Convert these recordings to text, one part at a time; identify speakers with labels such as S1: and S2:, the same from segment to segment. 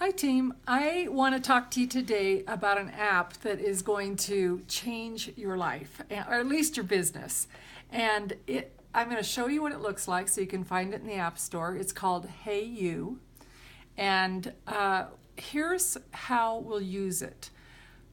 S1: Hi team, I want to talk to you today about an app that is going to change your life, or at least your business. I'm going to show you what it looks like so you can find it in the App Store. It's called Hey You, and here's how we'll use it.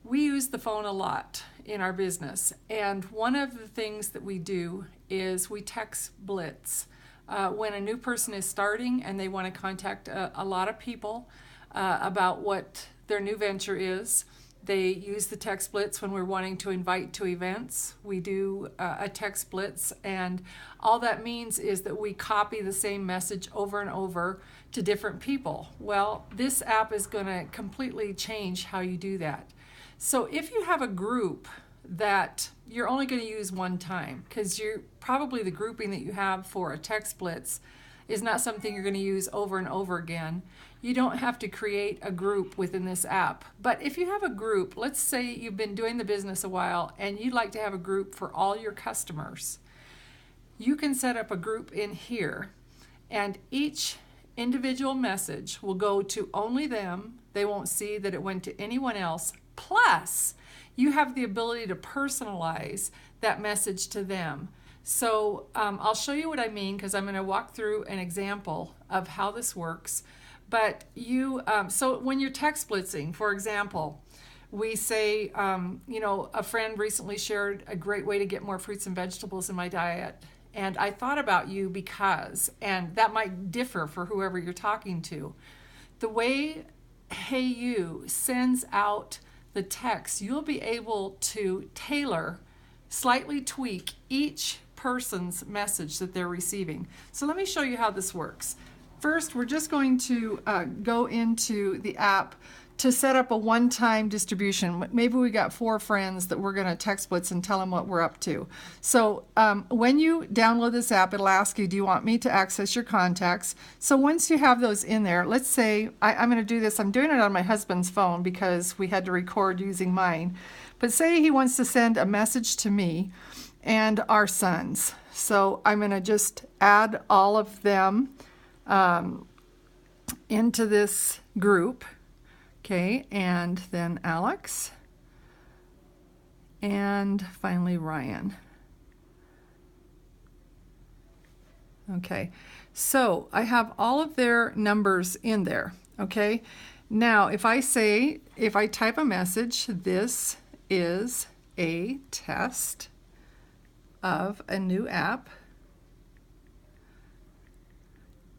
S1: We use the phone a lot in our business, and one of the things that we do is we text blitz. When a new person is starting and they want to contact a lot of people about what their new venture is, they use the text blitz. When we're wanting to invite to events, we do a text blitz, and all that means is that we copy the same message over and over to different people. Well, this app is going to completely change how you do that. So if you have a group that you're only going to use one time, because you're probably the grouping that you have for a text blitz is not something you're going to use over and over again, you don't have to create a group within this app. But if you have a group, let's say you've been doing the business a while and you'd like to have a group for all your customers, you can set up a group in here, and each individual message will go to only them. They won't see that it went to anyone else. Plus, you have the ability to personalize that message to them. So I'll show you what I mean, because I'm going to walk through an example of how this works. But so when you're text blitzing, for example, we say, a friend recently shared a great way to get more fruits and vegetables in my diet. And I thought about you because, and that might differ for whoever you're talking to. The way Hey You sends out the text, you'll be able to tailor, slightly tweak each person's message that they're receiving. So let me show you how this works. First, we're just going to go into the app to set up a one-time distribution. Maybe we got 4 friends that we're going to text blitz and tell them what we're up to. So when you download this app, it'll ask you, do you want me to access your contacts? So once you have those in there, let's say I'm going to do this. I'm doing it on my husband's phone because we had to record using mine. But say he wants to send a message to me and our sons. So I'm going to just add all of them into this group. Okay, and then Alex, and finally Ryan. Okay, so I have all of their numbers in there. Okay, now if I type a message, this is a test of a new app.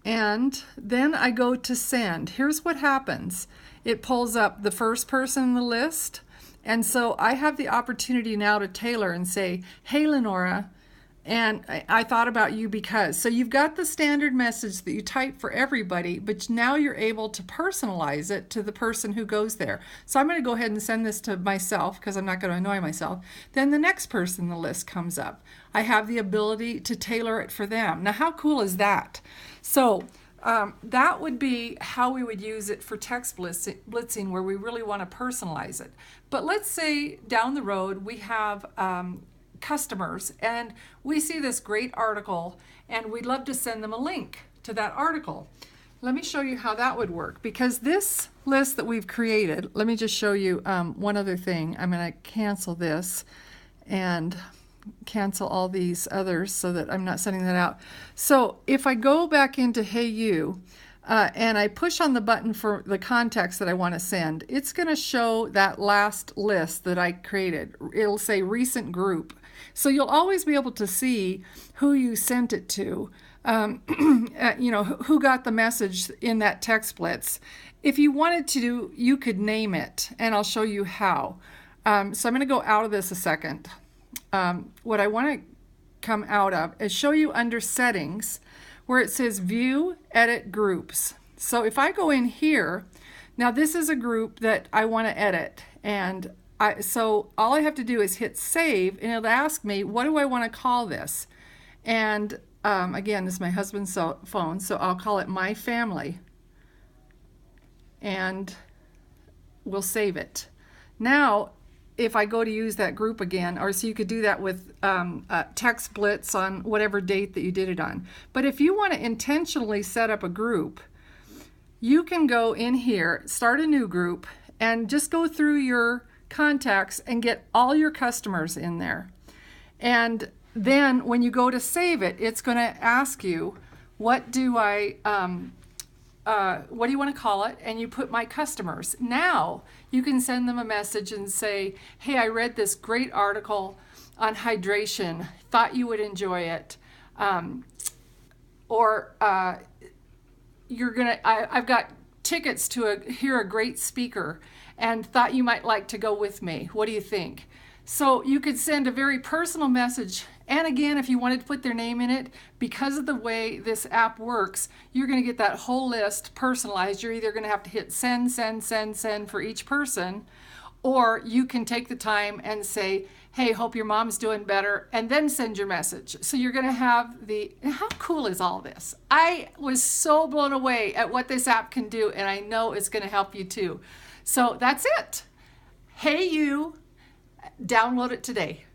S1: And then I go to send. Here's what happens. It pulls up the first person in the list. And so I have the opportunity now to tailor and say, hey, Lenora, and I thought about you because. So you've got the standard message that you type for everybody, but now you're able to personalize it to the person who goes there. So I'm going to go ahead and send this to myself because I'm not going to annoy myself. Then the next person in the list comes up. I have the ability to tailor it for them. Now, how cool is that? So that would be how we would use it for text blitzing, where we really want to personalize it. But let's say down the road we have customers and we see this great article and we'd love to send them a link to that article. Let me show you how that would work, because this list that we've created, let me just show you one other thing. I'm going to cancel this and cancel all these others so that I'm not sending that out. So if I go back into Hey You and I push on the button for the contacts that I want to send, it's going to show that last list that I created. It'll say recent group. So you'll always be able to see who you sent it to, who got the message in that text blitz. If you wanted to, you could name it, and I'll show you how. So I'm going to go out of this a second. What I want to come out of is show you under settings where it says view, edit groups. So if I go in here, now this is a group that I want to edit, and so all I have to do is hit save, and it'll ask me, what do I want to call this? And again, this is my husband's phone, so I'll call it My Family, and we'll save it. Now, if I go to use that group again, or so you could do that with text blitz on whatever date that you did it on. But if you want to intentionally set up a group, you can go in here, start a new group, and just go through your contacts and get all your customers in there. And then when you go to save it, it's going to ask you, what do you want to call it? And you put my customers. Now you can send them a message and say, hey, I read this great article on hydration, thought you would enjoy it. I've got tickets to hear a great speaker and thought you might like to go with me. What do you think? So you could send a very personal message. And again, if you wanted to put their name in it, because of the way this app works, you're going to get that whole list personalized. You're either going to have to hit send, send, send, send for each person, or you can take the time and say, hey, hope your mom's doing better, and then send your message. So you're going to have how cool is all this? I was so blown away at what this app can do, and I know it's going to help you too. So that's it. Hey, you, download it today.